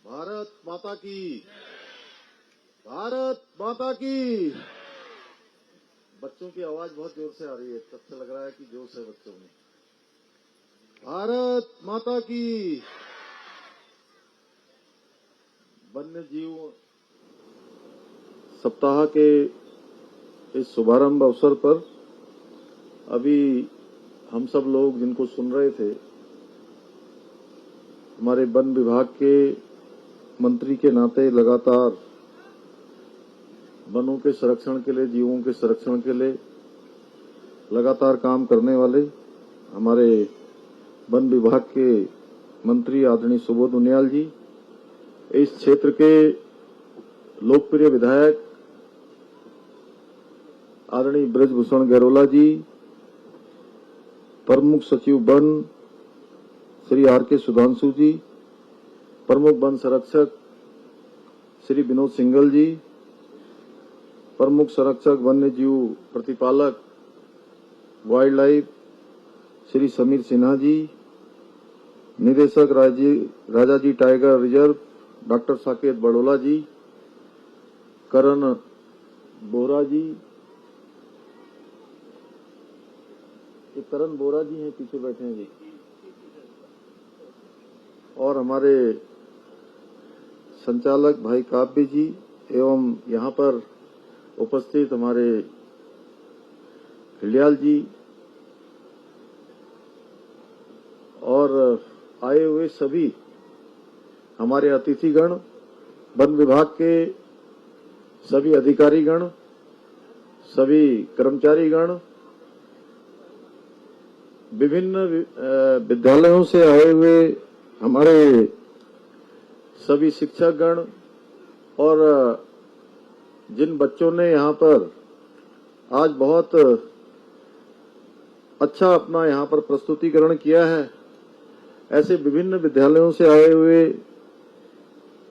भारत माता की, भारत माता की। बच्चों की आवाज बहुत जोर से आ रही है, तब से लग रहा है कि जोश है बच्चों में। भारत माता की। वन्य जीव सप्ताह के इस शुभारंभ अवसर पर अभी हम सब लोग जिनको सुन रहे थे, हमारे वन विभाग के मंत्री के नाते लगातार वनों के संरक्षण के लिए, जीवों के संरक्षण के लिए लगातार काम करने वाले हमारे वन विभाग के मंत्री आदरणीय सुबोध उनियाल जी, इस क्षेत्र के लोकप्रिय विधायक आदरणीय ब्रजभूषण गैरोला जी, प्रमुख सचिव वन श्री आर के सुधांशु जी, प्रमुख वन संरक्षक श्री विनोद सिंघल जी, प्रमुख संरक्षक वन्य जीव प्रतिपालक वाइल्ड लाइफ श्री समीर सिन्हा जी, निदेशक Rajaji tiger reserve doctor Saket Badola ji, Karan Bora ji, ये करण बोरा जी हैं पीछे बैठे हैं जी, और हमारे संचालक भाई काव्य जी एवं यहाँ पर उपस्थित हमारे हिलियाल जी और आए हुए सभी हमारे अतिथिगण, वन विभाग के सभी अधिकारीगण, सभी कर्मचारीगण, विभिन्न विद्यालयों से आए हुए हमारे सभी शिक्षकगण और जिन बच्चों ने यहाँ पर आज बहुत अच्छा अपना यहाँ पर प्रस्तुतिकरण किया है, ऐसे विभिन्न विद्यालयों से आए हुए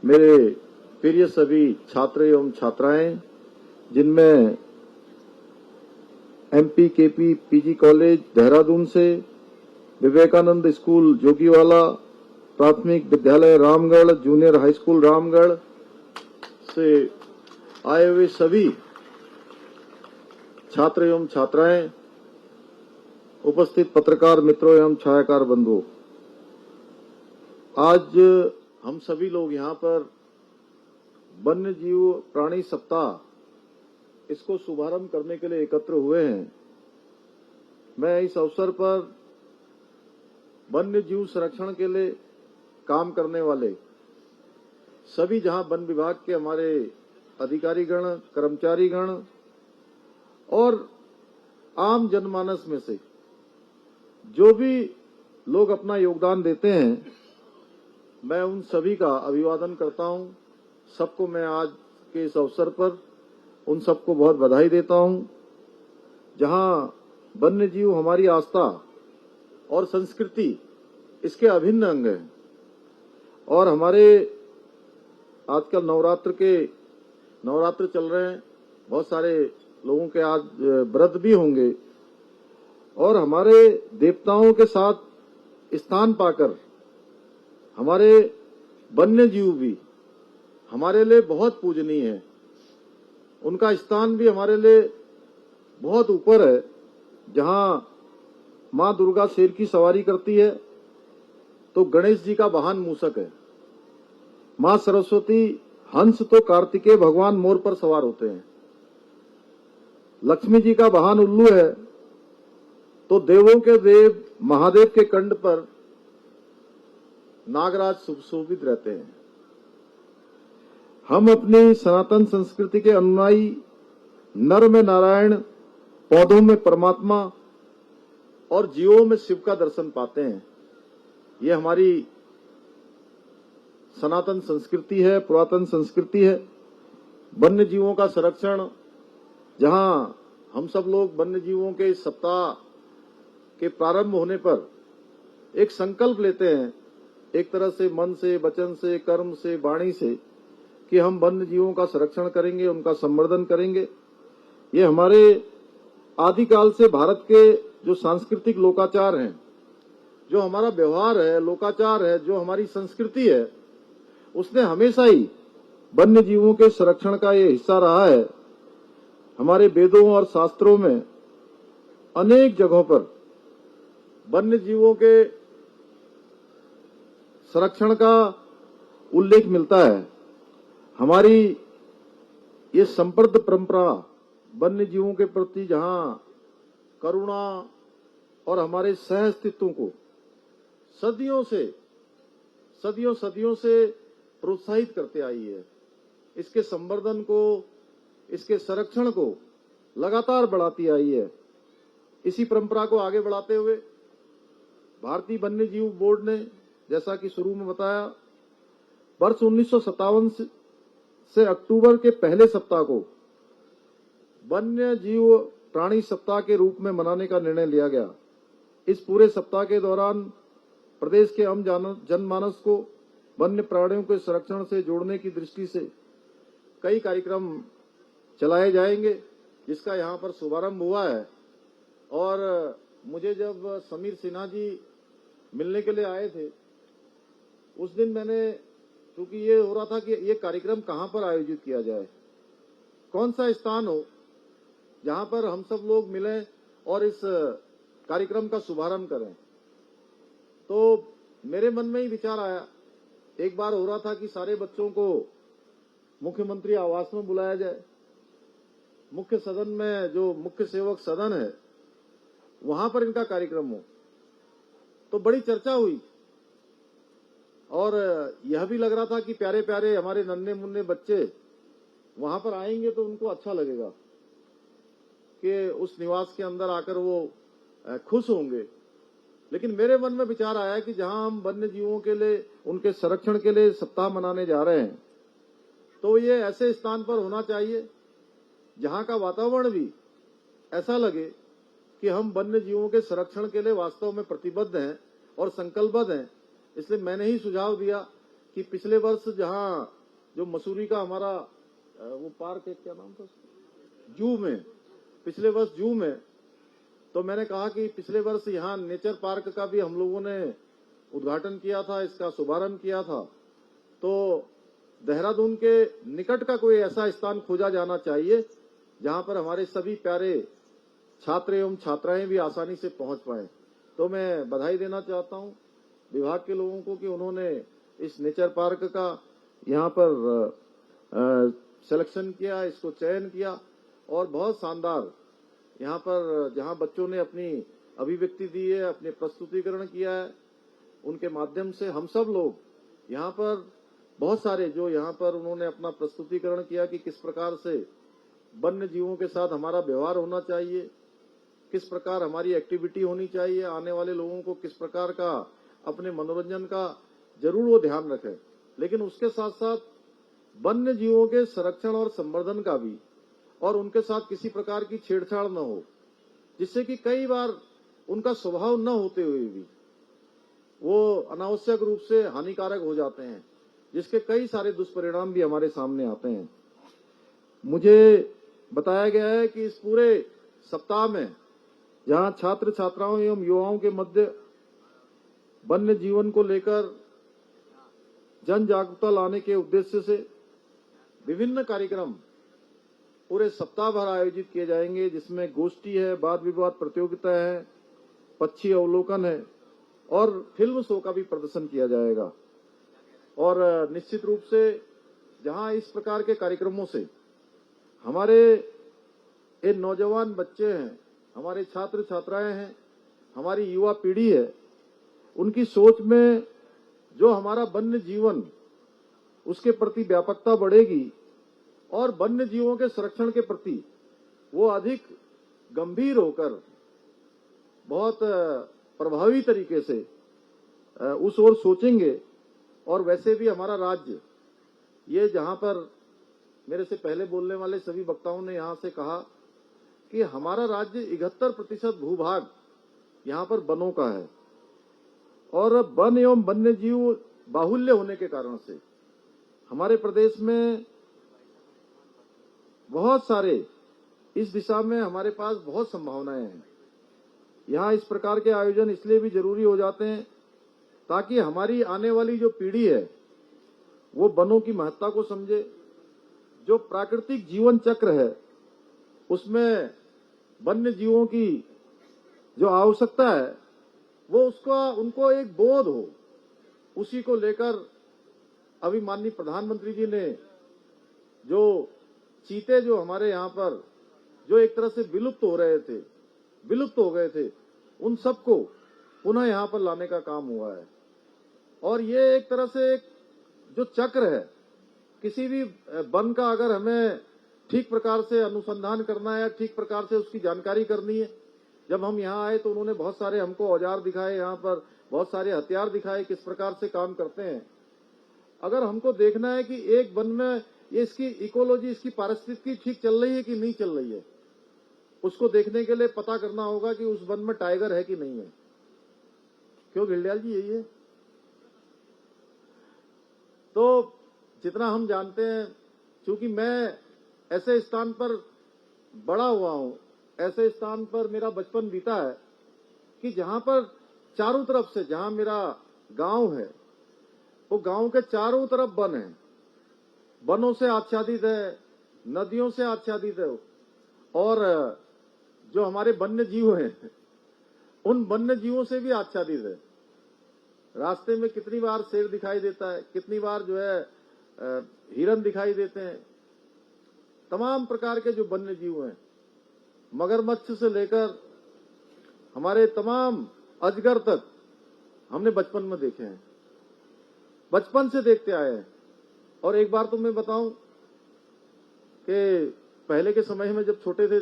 मेरे प्रिय सभी छात्र एवं छात्राएं, जिनमें MP KP PG college Dehradun से, विवेकानंद स्कूल जोगीवाला, प्राथमिक विद्यालय Ramgarh, junior high school Ramgarh से आए हुए सभी छात्र एवं छात्राएं, उपस्थित पत्रकार मित्रों एवं छायाकार बंधुओं, आज हम सभी लोग यहाँ पर वन्य जीव प्राणी सप्ताह इसको शुभारंभ करने के लिए एकत्र हुए हैं। मैं इस अवसर पर वन्य जीव संरक्षण के लिए काम करने वाले सभी, जहां वन विभाग के हमारे अधिकारीगण, कर्मचारीगण और आम जनमानस में से जो भी लोग अपना योगदान देते हैं, मैं उन सभी का अभिवादन करता हूं। सबको मैं आज के इस अवसर पर उन सबको बहुत बधाई देता हूं। जहां वन्य जीव हमारी आस्था और संस्कृति इसके अभिन्न अंग हैं, और हमारे आजकल नवरात्र चल रहे हैं, बहुत सारे लोगों के आज व्रत भी होंगे, और हमारे देवताओं के साथ स्थान पाकर हमारे वन्य जीव भी हमारे लिए बहुत पूजनीय है। उनका स्थान भी हमारे लिए बहुत ऊपर है। जहां मां दुर्गा शेर की सवारी करती है, तो गणेश जी का वाहन मूषक है। मां सरस्वती हंस तो कार्तिकेय भगवान मोर पर सवार होते हैं। लक्ष्मी जी का वाहन उल्लू है, तो देवों के देव महादेव के कंठ पर नागराज सुशोभित रहते हैं। हम अपनी सनातन संस्कृति के अनुयायी नर में नारायण, पौधों में परमात्मा और जीवों में शिव का दर्शन पाते हैं। ये हमारी सनातन संस्कृति है, पुरातन संस्कृति है। वन्य जीवों का संरक्षण, जहां हम सब लोग वन्य जीवों के इस सप्ताह के प्रारंभ होने पर एक संकल्प लेते हैं, एक तरह से मन से, वचन से, कर्म से, वाणी से, कि हम वन्य जीवों का संरक्षण करेंगे, उनका संवर्धन करेंगे। ये हमारे आदिकाल से भारत के जो सांस्कृतिक लोकाचार हैं, जो हमारा व्यवहार है, लोकाचार है, जो हमारी संस्कृति है, उसने हमेशा ही वन्य जीवों के संरक्षण का ये हिस्सा रहा है। हमारे वेदों और शास्त्रों में अनेक जगहों पर वन्य जीवों के संरक्षण का उल्लेख मिलता है। हमारी ये संप्रद परंपरा वन्य जीवों के प्रति जहां करुणा और हमारे सह अस्तित्व को सदियों से प्रोत्साहित करते आई है, इसके संवर्धन को, इसके संरक्षण को लगातार बढ़ाती आई है। इसी परंपरा को आगे बढ़ाते हुए भारतीय वन्य जीव बोर्ड ने, जैसा कि शुरू में बताया, वर्ष 1957 से अक्टूबर के पहले सप्ताह को वन्य जीव प्राणी सप्ताह के रूप में मनाने का निर्णय लिया गया। इस पूरे सप्ताह के दौरान प्रदेश के आम जनमानस को वन्य प्राणियों के संरक्षण से जोड़ने की दृष्टि से कई कार्यक्रम चलाए जाएंगे, जिसका यहाँ पर शुभारंभ हुआ है। और मुझे जब समीर सिन्हा जी मिलने के लिए आए थे, उस दिन मैंने, क्योंकि ये हो रहा था कि ये कार्यक्रम कहाँ पर आयोजित किया जाए, कौन सा स्थान हो जहां पर हम सब लोग मिलें और इस कार्यक्रम का शुभारंभ करें। तो मेरे मन में ही विचार आया, एक बार हो रहा था कि सारे बच्चों को मुख्यमंत्री आवास में बुलाया जाए, मुख्य सदन में जो मुख्य सेवक सदन है वहां पर इनका कार्यक्रम हो। तो बड़ी चर्चा हुई और यह भी लग रहा था कि प्यारे प्यारे हमारे नन्हे मुन्ने बच्चे वहां पर आएंगे तो उनको अच्छा लगेगा कि उस निवास के अंदर आकर वो खुश होंगे। लेकिन मेरे मन में विचार आया कि जहां हम वन्य जीवों के लिए, उनके संरक्षण के लिए सप्ताह मनाने जा रहे हैं, तो ये ऐसे स्थान पर होना चाहिए जहां का वातावरण भी ऐसा लगे कि हम वन्य जीवों के संरक्षण के लिए वास्तव में प्रतिबद्ध हैं और संकल्पबद्ध हैं। इसलिए मैंने ही सुझाव दिया कि पिछले वर्ष जहां जो मसूरी का हमारा वो पार्क है, क्या नाम था, जू में, पिछले वर्ष जू में, तो मैंने कहा कि पिछले वर्ष यहाँ नेचर पार्क का भी हम लोगों ने उद्घाटन किया था, इसका शुभारंभ किया था। तो देहरादून के निकट का कोई ऐसा स्थान खोजा जाना चाहिए जहां पर हमारे सभी प्यारे छात्र एवं छात्राएं भी आसानी से पहुंच पाए। तो मैं बधाई देना चाहता हूं विभाग के लोगों को कि उन्होंने इस नेचर पार्क का यहाँ पर सिलेक्शन किया, इसको चयन किया और बहुत शानदार यहाँ पर जहाँ बच्चों ने अपनी अभिव्यक्ति दी है, अपने प्रस्तुतिकरण किया है, उनके माध्यम से हम सब लोग यहाँ पर बहुत सारे जो यहाँ पर उन्होंने अपना प्रस्तुतिकरण किया कि किस प्रकार से वन्य जीवों के साथ हमारा व्यवहार होना चाहिए, किस प्रकार हमारी एक्टिविटी होनी चाहिए, आने वाले लोगों को किस प्रकार का अपने मनोरंजन का जरूर वो ध्यान रखें, लेकिन उसके साथ साथ वन्य जीवों के संरक्षण और संवर्धन का भी, और उनके साथ किसी प्रकार की छेड़छाड़ न हो, जिससे कि कई बार उनका स्वभाव न होते हुए भी वो अनावश्यक रूप से हानिकारक हो जाते हैं, जिसके कई सारे दुष्परिणाम भी हमारे सामने आते हैं। मुझे बताया गया है कि इस पूरे सप्ताह में जहां छात्र छात्राओं एवं युवाओं के मध्य वन्य जीवन को लेकर जन जागरूकता लाने के उद्देश्य से विभिन्न कार्यक्रम पूरे सप्ताह भर आयोजित किए जाएंगे, जिसमें गोष्ठी है, वाद विवाद प्रतियोगिता है, पक्षी अवलोकन है और फिल्म शो का भी प्रदर्शन किया जाएगा। और निश्चित रूप से जहां इस प्रकार के कार्यक्रमों से हमारे ये नौजवान बच्चे हैं, हमारे छात्र छात्राएं हैं, हमारी युवा पीढ़ी है, उनकी सोच में जो हमारा वन्य जीवन, उसके प्रति व्यापकता बढ़ेगी और वन्य जीवों के संरक्षण के प्रति वो अधिक गंभीर होकर बहुत प्रभावी तरीके से उस ओर सोचेंगे। और वैसे भी हमारा राज्य, ये जहां पर मेरे से पहले बोलने वाले सभी वक्ताओं ने यहां से कहा कि हमारा राज्य 71% भूभाग यहां पर वनों का है, और वन एवं वन्य जीव बाहुल्य होने के कारण से हमारे प्रदेश में बहुत सारे इस दिशा में हमारे पास बहुत संभावनाएं हैं। यहाँ इस प्रकार के आयोजन इसलिए भी जरूरी हो जाते हैं ताकि हमारी आने वाली जो पीढ़ी है वो वनों की महत्ता को समझे। जो प्राकृतिक जीवन चक्र है उसमें वन्य जीवों की जो आवश्यकता है वो उनको एक बोध हो, उसी को लेकर अभी माननीय प्रधानमंत्री जी ने जो चीते जो हमारे यहाँ पर जो एक तरह से विलुप्त हो गए थे, उन सबको पुनः यहाँ पर लाने का काम हुआ है। और ये एक तरह से जो चक्र है, किसी भी वन का अगर हमें ठीक प्रकार से अनुसंधान करना है, ठीक प्रकार से उसकी जानकारी करनी है। जब हम यहाँ आए तो उन्होंने बहुत सारे हमको औजार दिखाए, यहाँ पर बहुत सारे हथियार दिखाए, किस प्रकार से काम करते हैं। अगर हमको देखना है कि एक वन में ये इसकी इकोलॉजी, इसकी पारिस्थितिकी ठीक चल रही है कि नहीं चल रही है, उसको देखने के लिए पता करना होगा कि उस वन में टाइगर है कि नहीं है। क्यों गिलडियाल जी, यही है। तो जितना हम जानते हैं, क्योंकि मैं ऐसे स्थान पर बड़ा हुआ हूं, ऐसे स्थान पर मेरा बचपन बीता है कि जहां पर चारों तरफ से, जहां मेरा गांव है, वो गांव के चारों तरफ वन है, वनों से आच्छादित है, नदियों से आच्छादित है। और जो हमारे वन्य जीव हैं, उन वन्य जीवों से भी आच्छादित है। रास्ते में कितनी बार शेर दिखाई देता है, कितनी बार जो है हिरन दिखाई देते हैं। तमाम प्रकार के जो वन्य जीव हैं, मगरमच्छ से लेकर हमारे तमाम अजगर तक हमने बचपन में देखे हैं, बचपन से देखते आए हैं। और एक बार तो मैं बताऊं कि पहले के समय में जब छोटे थे,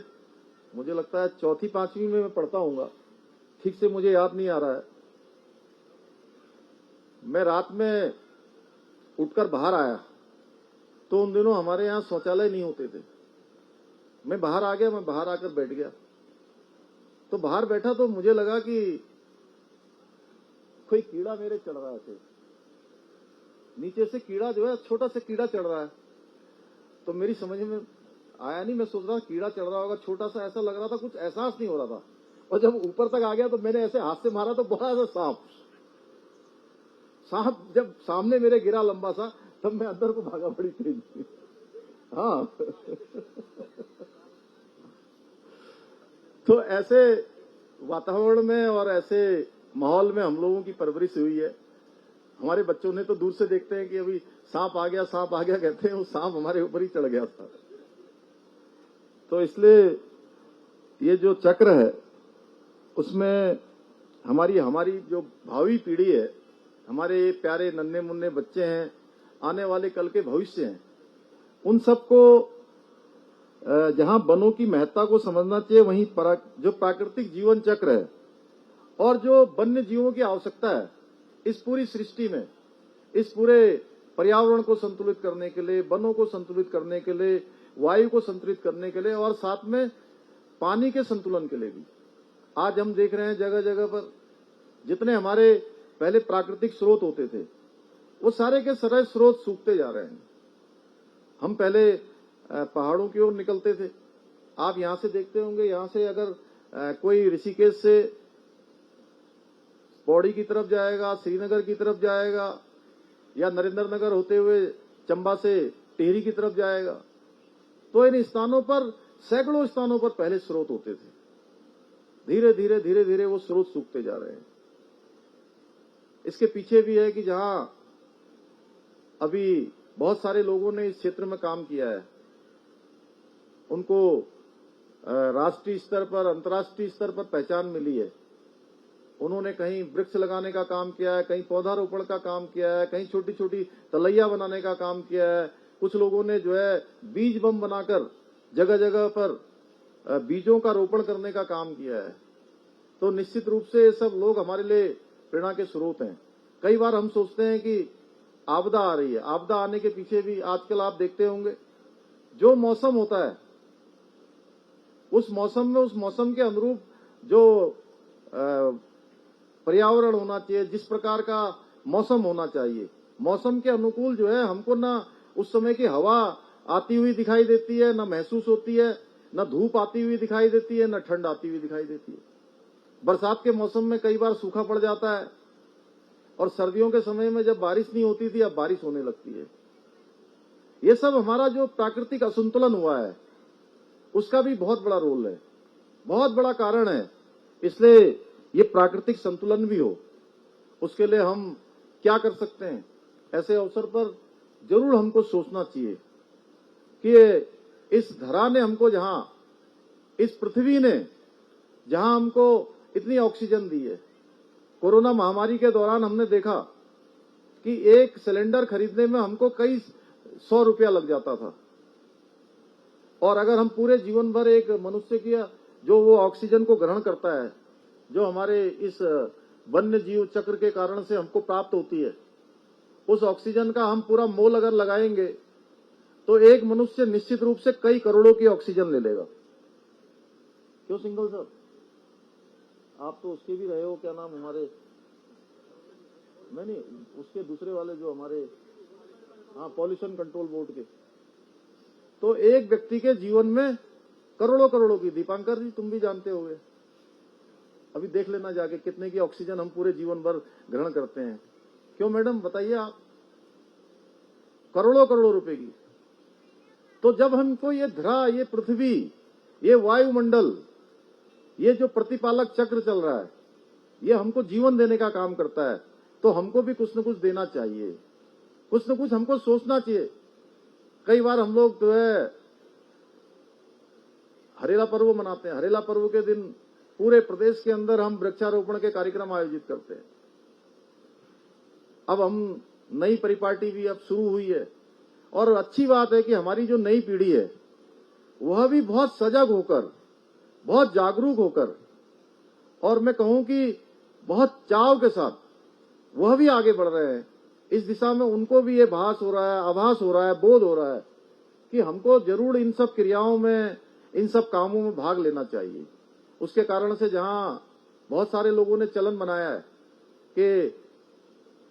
मुझे लगता है 4वीं-5वीं में मैं पढ़ता हूंगा, ठीक से मुझे याद नहीं आ रहा है, मैं रात में उठकर बाहर आया तो उन दिनों हमारे यहाँ शौचालय नहीं होते थे। मैं बाहर आ गया, मैं बाहर आकर बैठ गया। तो बाहर बैठा तो मुझे लगा कि कोई कीड़ा मेरे चढ़ रहा है, नीचे से कीड़ा जो है, छोटा सा कीड़ा चढ़ रहा है। तो मेरी समझ में आया नहीं, मैं सोच रहा कीड़ा चढ़ रहा होगा, छोटा सा ऐसा लग रहा था, कुछ एहसास नहीं हो रहा था। और जब ऊपर तक आ गया तो मैंने ऐसे हाथ से मारा तो बड़ा सा सांप जब सामने मेरे गिरा लंबा सा, तब मैं अंदर को भागा बड़ी तेज। हाँ तो ऐसे वातावरण में और ऐसे माहौल में हम लोगों की परवरिश हुई है। हमारे बच्चों ने तो दूर से देखते हैं कि अभी सांप आ गया, सांप आ गया कहते हैं, वो सांप हमारे ऊपर ही चढ़ गया था। तो इसलिए ये जो चक्र है उसमें हमारी जो भावी पीढ़ी है, हमारे प्यारे नन्हे मुन्ने बच्चे हैं, आने वाले कल के भविष्य हैं, उन सबको जहां वनों की महत्ता को समझना चाहिए, वहीं जो प्राकृतिक जीवन चक्र है और जो वन्य जीवों की आवश्यकता है इस पूरी सृष्टि में, इस पूरे पर्यावरण को संतुलित करने के लिए, वनों को संतुलित करने के लिए, वायु को संतुलित करने के लिए और साथ में पानी के संतुलन के लिए भी। आज हम देख रहे हैं जगह जगह पर जितने हमारे पहले प्राकृतिक स्रोत होते थे, वो सारे के सारे स्रोत सूखते जा रहे हैं। हम पहले पहाड़ों की ओर निकलते थे, आप यहां से देखते होंगे, यहां से अगर कोई ऋषिकेश से पौड़ी की तरफ जाएगा, श्रीनगर की तरफ जाएगा, या नरेंद्र नगर होते हुए चंबा से टिहरी की तरफ जाएगा, तो इन स्थानों पर, सैकड़ों स्थानों पर पहले स्रोत होते थे। धीरे धीरे वो स्रोत सूखते जा रहे हैं। इसके पीछे भी है कि जहां अभी बहुत सारे लोगों ने इस क्षेत्र में काम किया है, उनको राष्ट्रीय स्तर पर, अंतर्राष्ट्रीय स्तर पर पहचान मिली है। उन्होंने कहीं वृक्ष लगाने का काम किया है, कहीं पौधारोपण का काम किया है, कहीं छोटी छोटी तलैया बनाने का काम किया है। कुछ लोगों ने जो है बीज बम बनाकर जगह जगह पर बीजों का रोपण करने का काम किया है। तो निश्चित रूप से ये सब लोग हमारे लिए प्रेरणा के स्रोत हैं। कई बार हम सोचते हैं कि आपदा आ रही है, आपदा आने के पीछे भी आजकल आप देखते होंगे जो मौसम होता है, उस मौसम के अनुरूप जो पर्यावरण होना चाहिए, जिस प्रकार का मौसम होना चाहिए, मौसम के अनुकूल जो है हमको ना उस समय की हवा आती हुई दिखाई देती है, ना महसूस होती है, ना धूप आती हुई दिखाई देती है, ना ठंड आती हुई दिखाई देती है। बरसात के मौसम में कई बार सूखा पड़ जाता है, और सर्दियों के समय में जब बारिश नहीं होती थी, अब बारिश होने लगती है। ये सब हमारा जो प्राकृतिक असंतुलन हुआ है उसका भी बहुत बड़ा रोल है, बहुत बड़ा कारण है। इसलिए ये प्राकृतिक संतुलन भी हो, उसके लिए हम क्या कर सकते हैं, ऐसे अवसर पर जरूर हमको सोचना चाहिए कि इस धरा ने हमको जहां, इस पृथ्वी ने जहां हमको इतनी ऑक्सीजन दी है, कोरोना महामारी के दौरान हमने देखा कि एक सिलेंडर खरीदने में हमको कई 100 रुपया लग जाता था, और अगर हम पूरे जीवन भर एक मनुष्य की जो वो ऑक्सीजन को ग्रहण करता है, जो हमारे इस वन्य जीव चक्र के कारण से हमको प्राप्त होती है, उस ऑक्सीजन का हम पूरा मोल अगर लगाएंगे तो एक मनुष्य निश्चित रूप से कई करोड़ों की ऑक्सीजन ले लेगा। क्यों सिंघल सर, आप तो उसके भी रहे हो, क्या नाम हमारे, नहीं उसके दूसरे वाले जो हमारे, हाँ, पॉल्यूशन कंट्रोल बोर्ड के। तो एक व्यक्ति के जीवन में करोड़ों करोड़ों की, दीपांकर जी तुम भी जानते होंगे, अभी देख लेना जाके कितने की ऑक्सीजन हम पूरे जीवन भर ग्रहण करते हैं। क्यों मैडम बताइए आप, करोड़ों करोड़ों रुपए की। तो जब हमको ये धरा, ये पृथ्वी, ये वायुमंडल, ये जो प्रतिपालक चक्र चल रहा है, ये हमको जीवन देने का काम करता है, तो हमको भी कुछ न कुछ देना चाहिए, कुछ न कुछ हमको सोचना चाहिए। कई बार हम लोग जो है हरेला पर्व मनाते हैं, हरेला पर्व के दिन पूरे प्रदेश के अंदर हम वृक्षारोपण के कार्यक्रम आयोजित करते हैं। अब हम नई परिपाटी भी अब शुरू हुई है, और अच्छी बात है कि हमारी जो नई पीढ़ी है वह भी बहुत सजग होकर, बहुत जागरूक होकर, और मैं कहूं कि बहुत चाव के साथ वह भी आगे बढ़ रहे हैं इस दिशा में। उनको भी ये भास हो रहा है, आभास हो रहा है, बोध हो रहा है कि हमको जरूर इन सब क्रियाओं में, इन सब कामों में भाग लेना चाहिए। उसके कारण से जहां बहुत सारे लोगों ने चलन बनाया है कि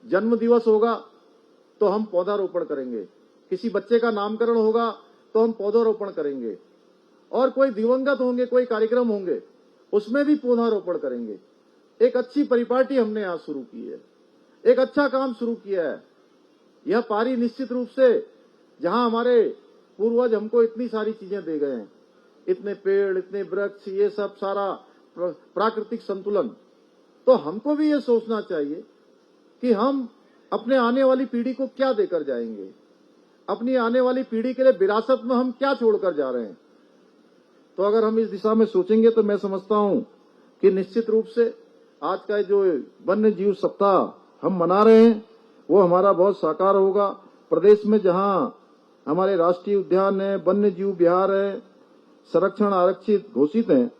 जन्म दिवस होगा तो हम पौधारोपण करेंगे, किसी बच्चे का नामकरण होगा तो हम पौधारोपण करेंगे, और कोई दिवंगत होंगे, कोई कार्यक्रम होंगे उसमें भी पौधारोपण करेंगे। एक अच्छी परिपाटी हमने यहाँ शुरू की है, एक अच्छा काम शुरू किया है। यह पारी निश्चित रूप से, जहां हमारे पूर्वज हमको इतनी सारी चीजें दे गए हैं, इतने पेड़, इतने वृक्ष, ये सब सारा प्राकृतिक संतुलन, तो हमको भी ये सोचना चाहिए कि हम अपने आने वाली पीढ़ी को क्या देकर जाएंगे, अपनी आने वाली पीढ़ी के लिए विरासत में हम क्या छोड़कर जा रहे हैं। तो अगर हम इस दिशा में सोचेंगे तो मैं समझता हूं कि निश्चित रूप से आज का जो वन्य जीव सप्ताह हम मना रहे हैं वो हमारा बहुत साकार होगा। प्रदेश में जहां हमारे राष्ट्रीय उद्यान है, वन्य जीव विहार है, संरक्षण आरक्षित घोषित हैं,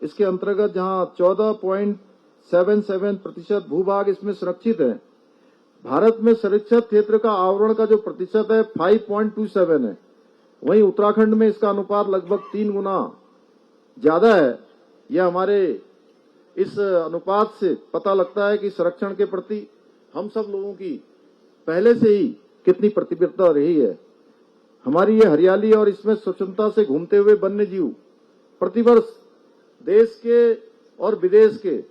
इसके अंतर्गत जहां 14.77% भूभाग इसमें सुरक्षित है। भारत में संरक्षित क्षेत्र का आवरण का जो प्रतिशत है 5.27 है, वहीं उत्तराखंड में इसका अनुपात लगभग 3 गुना ज्यादा है। यह हमारे इस अनुपात से पता लगता है कि संरक्षण के प्रति हम सब लोगों की पहले से ही कितनी प्रतिबद्धता रही है। हमारी ये हरियाली और इसमें स्वच्छता से घूमते हुए वन्य जीव प्रतिवर्ष देश के और विदेश के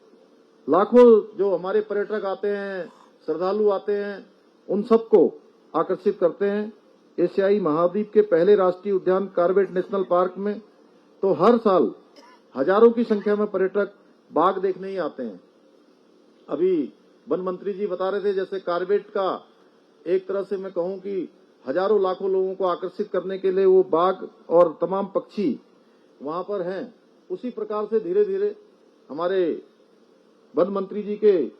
लाखों जो हमारे पर्यटक आते हैं, श्रद्धालु आते हैं, उन सबको आकर्षित करते हैं। एशियाई महाद्वीप के पहले राष्ट्रीय उद्यान कॉर्बेट नेशनल पार्क में तो हर साल हजारों की संख्या में पर्यटक बाघ देखने ही आते हैं। अभी वन मंत्री जी बता रहे थे, जैसे कॉर्बेट का एक तरह से मैं कहूं कि हजारों लाखों लोगों को आकर्षित करने के लिए वो बाघ और तमाम पक्षी वहां पर हैं, उसी प्रकार से धीरे धीरे हमारे वन मंत्री जी के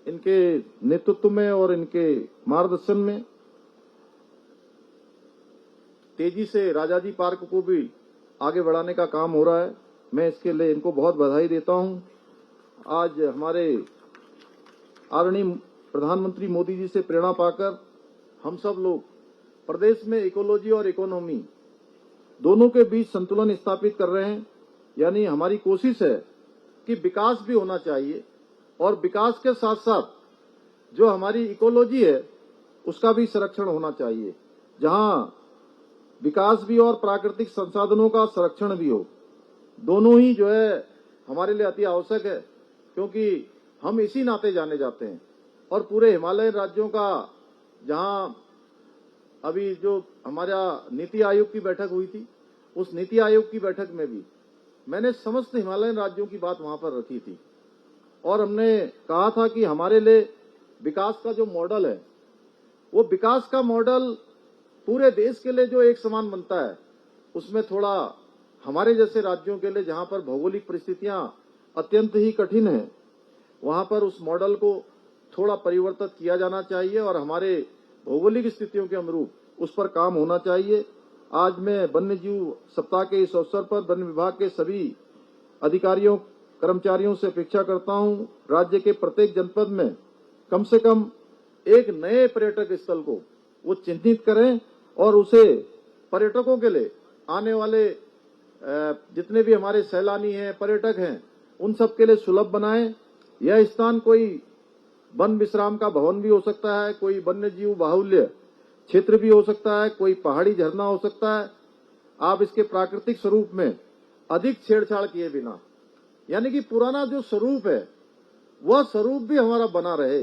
इनके नेतृत्व में और इनके मार्गदर्शन में तेजी से राजाजी पार्क को भी आगे बढ़ाने का काम हो रहा है। मैं इसके लिए इनको बहुत बधाई देता हूं। आज हमारे आदरणीय प्रधानमंत्री मोदी जी से प्रेरणा पाकर हम सब लोग प्रदेश में इकोलॉजी और इकोनॉमी दोनों के बीच संतुलन स्थापित कर रहे हैं। यानी हमारी कोशिश है कि विकास भी होना चाहिए और विकास के साथ साथ जो हमारी इकोलॉजी है उसका भी संरक्षण होना चाहिए, जहां विकास भी और प्राकृतिक संसाधनों का संरक्षण भी हो। दोनों ही जो है हमारे लिए अति आवश्यक है, क्योंकि हम इसी नाते जाने जाते हैं और पूरे हिमालयन राज्यों का, जहां अभी जो हमारा नीति आयोग की बैठक हुई थी, उस नीति आयोग की बैठक में भी मैंने समस्त हिमालयन राज्यों की बात वहां पर रखी थी और हमने कहा था कि हमारे लिए विकास का जो मॉडल है, वो विकास का मॉडल पूरे देश के लिए जो एक समान बनता है, उसमें थोड़ा हमारे जैसे राज्यों के लिए, जहां पर भौगोलिक परिस्थितियां अत्यंत ही कठिन है, वहां पर उस मॉडल को थोड़ा परिवर्तित किया जाना चाहिए और हमारे भौगोलिक स्थितियों के अनुरूप उस पर काम होना चाहिए। आज मैं वन्य जीव सप्ताह के इस अवसर पर वन विभाग के सभी अधिकारियों, कर्मचारियों से अपेक्षा करता हूं, राज्य के प्रत्येक जनपद में कम से कम एक नए पर्यटक स्थल को वो चिन्हित करें और उसे पर्यटकों के लिए, आने वाले जितने भी हमारे सैलानी हैं, पर्यटक हैं, उन सब के लिए सुलभ बनाएं। यह स्थान कोई वन विश्राम का भवन भी हो सकता है, कोई वन्य जीव बाहुल्य क्षेत्र भी हो सकता है, कोई पहाड़ी झरना हो सकता है। आप इसके प्राकृतिक स्वरूप में अधिक छेड़छाड़ किए बिना, यानी कि पुराना जो स्वरूप है वह स्वरूप भी हमारा बना रहे,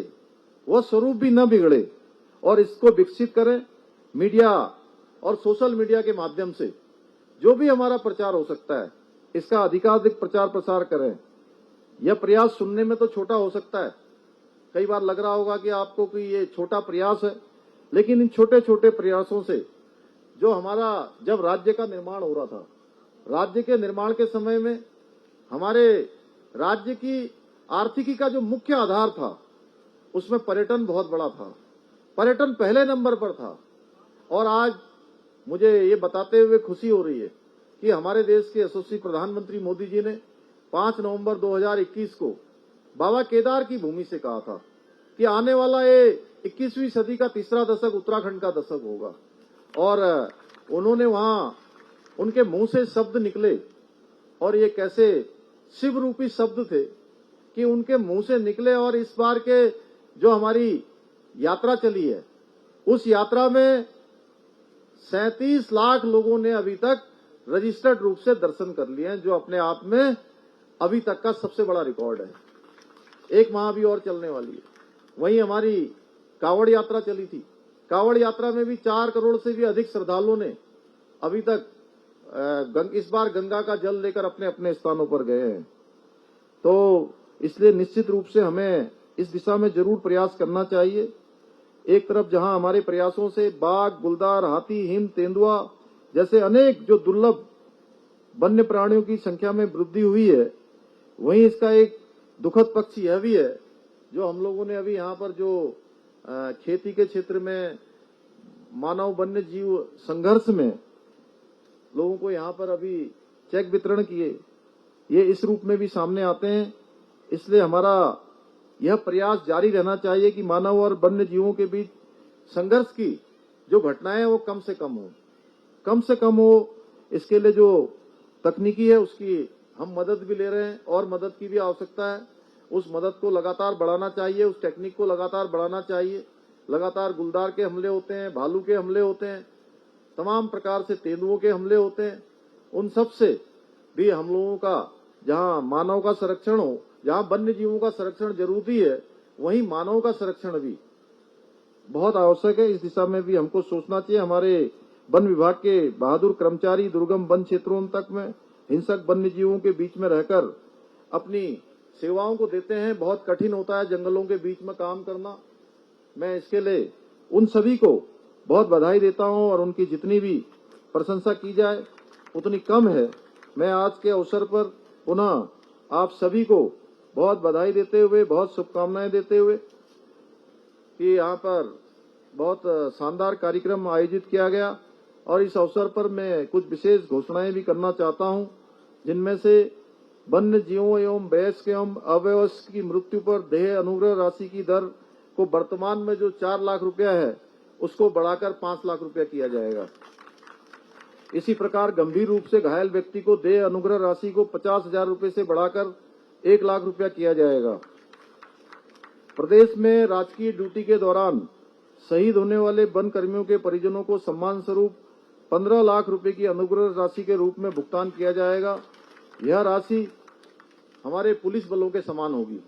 वह स्वरूप भी न बिगड़े, और इसको विकसित करें। मीडिया और सोशल मीडिया के माध्यम से जो भी हमारा प्रचार हो सकता है, इसका अधिकाधिक प्रचार प्रसार करें। यह प्रयास सुनने में तो छोटा हो सकता है, कई बार लग रहा होगा कि आपको कि ये छोटा प्रयास है, लेकिन इन छोटे छोटे प्रयासों से जो हमारा, जब राज्य का निर्माण हो रहा था, राज्य के निर्माण के समय में हमारे राज्य की आर्थिकी का जो मुख्य आधार था, उसमें पर्यटन बहुत बड़ा था, पर्यटन पहले नंबर पर था। और आज मुझे ये बताते हुए खुशी हो रही है कि हमारे देश के यशस्वी प्रधानमंत्री मोदी जी ने 5 नवंबर 2021 को बाबा केदार की भूमि से कहा था कि आने वाला ये 21वीं सदी का तीसरा दशक उत्तराखंड का दशक होगा। और उन्होंने वहां, उनके मुंह से शब्द निकले, और ये कैसे शिव रूपी शब्द थे कि उनके मुंह से निकले। और इस बार के जो हमारी यात्रा चली है, उस यात्रा में 37 लाख लोगों ने अभी तक रजिस्टर्ड रूप से दर्शन कर लिए हैं, जो अपने आप में अभी तक का सबसे बड़ा रिकॉर्ड है। 1 माह भी और चलने वाली है। वहीं हमारी कांवड़ यात्रा चली थी, कांवड़ यात्रा में भी 4 करोड़ से भी अधिक श्रद्धालुओं ने अभी तक इस बार गंगा का जल लेकर अपने अपने स्थानों पर गए हैं। तो इसलिए निश्चित रूप से हमें इस दिशा में जरूर प्रयास करना चाहिए। एक तरफ जहां हमारे प्रयासों से बाघ, गुलदार, हाथी, हिम, तेंदुआ जैसे अनेक जो दुर्लभ वन्य प्राणियों की संख्या में वृद्धि हुई है, वहीं इसका एक दुखद पक्ष यह भी है, जो हम लोगों ने अभी यहाँ पर जो खेती के क्षेत्र में मानव वन्य जीव संघर्ष में लोगों को यहाँ पर अभी चेक वितरण किए, ये इस रूप में भी सामने आते हैं। इसलिए हमारा यह प्रयास जारी रहना चाहिए कि मानव और वन्य जीवों के बीच संघर्ष की जो घटनाएं वो कम से कम हो। इसके लिए जो तकनीकी है उसकी हम मदद भी ले रहे हैं, और मदद की भी आवश्यकता है। उस मदद को लगातार बढ़ाना चाहिए, उस टेक्निक को लगातार बढ़ाना चाहिए। लगातार गुलदार के हमले होते हैं, भालू के हमले होते हैं, तमाम प्रकार से तेंदुओं के हमले होते हैं। उन सब से भी हम लोगों का, जहां मानव का संरक्षण हो, जहां वन्य जीवों का संरक्षण जरूरी है, वहीं मानव का संरक्षण भी बहुत आवश्यक है। इस दिशा में भी हमको सोचना चाहिए। हमारे वन विभाग के बहादुर कर्मचारी दुर्गम वन क्षेत्रों तक में हिंसक वन्य जीवों के बीच में रहकर अपनी सेवाओं को देते हैं। बहुत कठिन होता है जंगलों के बीच में काम करना। मैं इसके लिए उन सभी को बहुत बधाई देता हूं, और उनकी जितनी भी प्रशंसा की जाए उतनी कम है। मैं आज के अवसर पर पुनः आप सभी को बहुत बधाई देते हुए, बहुत शुभकामनाएं देते हुए कि यहाँ पर बहुत शानदार कार्यक्रम आयोजित किया गया, और इस अवसर पर मैं कुछ विशेष घोषणाएं भी करना चाहता हूं, जिनमें से वन्य जीवों एवं वयस्क एवं अवयस्क की मृत्यु पर देह अनुग्रह राशि की दर को वर्तमान में जो 4 लाख रुपया है, उसको बढ़ाकर 5 लाख रुपया किया जाएगा। इसी प्रकार गंभीर रूप से घायल व्यक्ति को देह अनुग्रह राशि को 50,000 रुपये से बढ़ाकर 1 लाख रुपया किया जाएगा। प्रदेश में राजकीय ड्यूटी के दौरान शहीद होने वाले वन कर्मियों के परिजनों को सम्मान स्वरूप 15 लाख रुपए की अनुग्रह राशि के रूप में भुगतान किया जाएगा। यह राशि हमारे पुलिस बलों के समान होगी।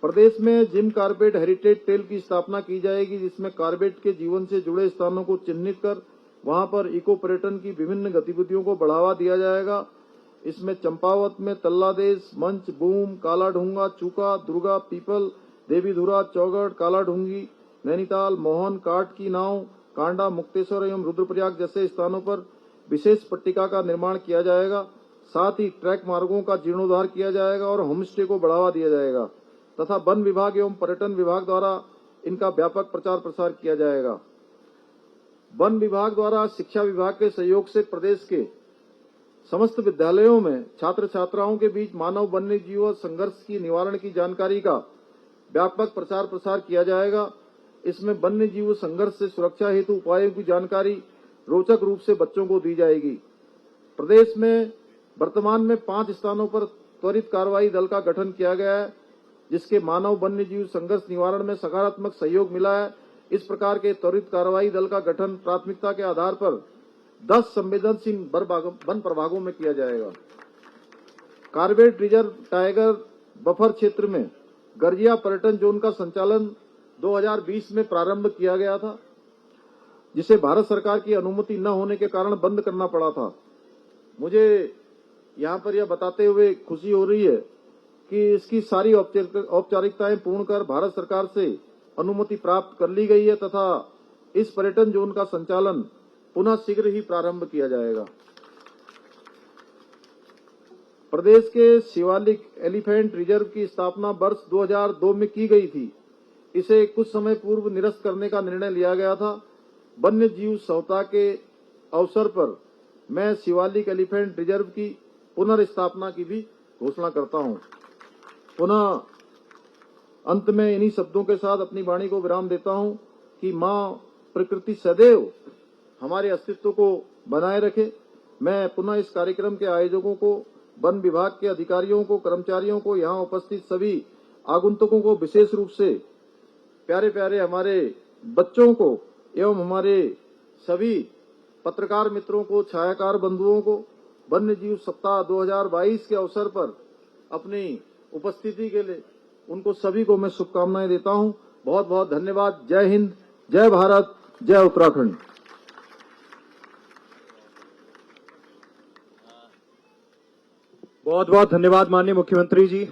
प्रदेश में जिम कार्बेट हेरिटेज ट्रेल की स्थापना की जाएगी, जिसमें कार्बेट के जीवन से जुड़े स्थानों को चिन्हित कर वहां पर इको पर्यटन की विभिन्न गतिविधियों को बढ़ावा दिया जाएगा। इसमें चंपावत में तल्लादेश, मंच, बूम, काला ढूंगा, चूका, दुर्गा, पीपल, देवीधुरा, चौगढ़, काला ढूंगी, नैनीताल, मोहन, काट की नाव, कांडा, मुक्तेश्वर एवं रुद्रप्रयाग जैसे स्थानों पर विशेष पट्टिका का निर्माण किया जाएगा। साथ ही ट्रैक मार्गों का जीर्णोद्धार किया जाएगा और होमस्टे को बढ़ावा दिया जाएगा तथा वन विभाग एवं पर्यटन विभाग द्वारा इनका व्यापक प्रचार प्रसार किया जाएगा। वन विभाग द्वारा शिक्षा विभाग के सहयोग से प्रदेश के समस्त विद्यालयों में छात्र छात्राओं के बीच मानव वन्य जीव संघर्ष की निवारण की जानकारी का व्यापक प्रचार प्रसार किया जाएगा। इसमें वन्य जीव संघर्ष से सुरक्षा हेतु उपायों की जानकारी रोचक रूप से बच्चों को दी जाएगी। प्रदेश में वर्तमान में 5 स्थानों पर त्वरित कार्रवाई दल का गठन किया गया है, जिसके मानव वन्य जीव संघर्ष निवारण में सकारात्मक सहयोग मिला है। इस प्रकार के त्वरित कार्रवाई दल का गठन प्राथमिकता के आधार पर 10 संवेदनशील वन प्रभागों में किया जाएगा। कार्बेट रिजर्व टाइगर बफर क्षेत्र में गर्जिया पर्यटन जोन का संचालन 2020 में प्रारंभ किया गया था, जिसे भारत सरकार की अनुमति न होने के कारण बंद करना पड़ा था। मुझे यहां पर यह बताते हुए खुशी हो रही है कि इसकी सारी औपचारिकताएं पूर्ण कर भारत सरकार से अनुमति प्राप्त कर ली गई है तथा इस पर्यटन जोन का संचालन पुनः शीघ्र ही प्रारंभ किया जाएगा। प्रदेश के शिवालिक एलिफेंट रिजर्व की स्थापना वर्ष 2002 में की गई थी। इसे कुछ समय पूर्व निरस्त करने का निर्णय लिया गया था। वन्य जीव सप्ताह के अवसर पर मैं शिवालिक एलिफेंट रिजर्व की पुनर्स्थापना की भी घोषणा करता हूं। पुनः अंत में इन्हीं शब्दों के साथ अपनी वाणी को विराम देता हूं कि मां प्रकृति सदैव हमारे अस्तित्व को बनाए रखे। मैं पुनः इस कार्यक्रम के आयोजकों को, वन विभाग के अधिकारियों को, कर्मचारियों को, यहाँ उपस्थित सभी आगंतुकों को, विशेष रूप से प्यारे प्यारे हमारे बच्चों को एवं हमारे सभी पत्रकार मित्रों को, छायाकार बंधुओं को वन्य जीव सप्ताह 2022 के अवसर पर अपनी उपस्थिति के लिए उनको सभी को मैं शुभकामनाएं देता हूं। बहुत बहुत धन्यवाद। जय हिंद, जय भारत, जय उत्तराखंड। बहुत बहुत धन्यवाद माननीय मुख्यमंत्री जी।